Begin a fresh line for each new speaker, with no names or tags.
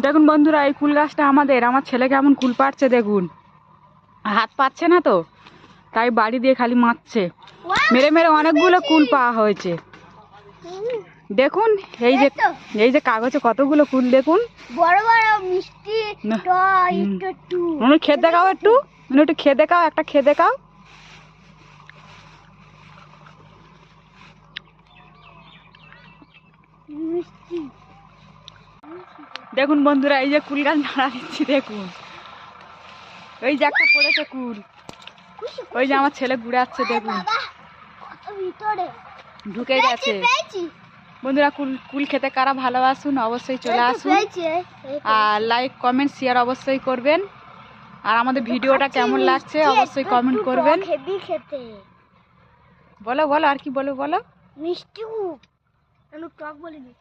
দেখুন বন্ধুরা, এই কুল গাছটা আমার ছেলে কেমন কুল পাড়ছে দেখুন। হাত পাচ্ছে না তো, তাই বাড়ি দিয়ে খালি মারছে। মেরে মেরে অনেকগুলো কুল পাওয়া হয়েছে। দেখুন এই যে কাগজে কতগুলো কুল দেখুন।
বড় বড় মিষ্টি
খেয়ে দেখাও একটু, খেয়ে দেখাও, একটা খেয়ে দেখাও। দেখুন বন্ধুরা, এই যে কুল গাছ নাড়া দিচ্ছি দেখুন। ওই যে একটা পড়েছে কুল, ওই যে আমার ছেলে ঘুরাচ্ছে দেখুন, ঢুকে গেছে। বন্ধুরা, কুল খেতে কারা ভালোবাসুন অবশ্যই চলে আসুন, আর লাইক কমেন্ট শেয়ার অবশ্যই করবেন। আর আমাদের ভিডিওটা কেমন লাগছে অবশ্যই কমেন্ট করবেন। বলো বলো আর কি বলো বলো।
মিষ্টি টক বলিনি।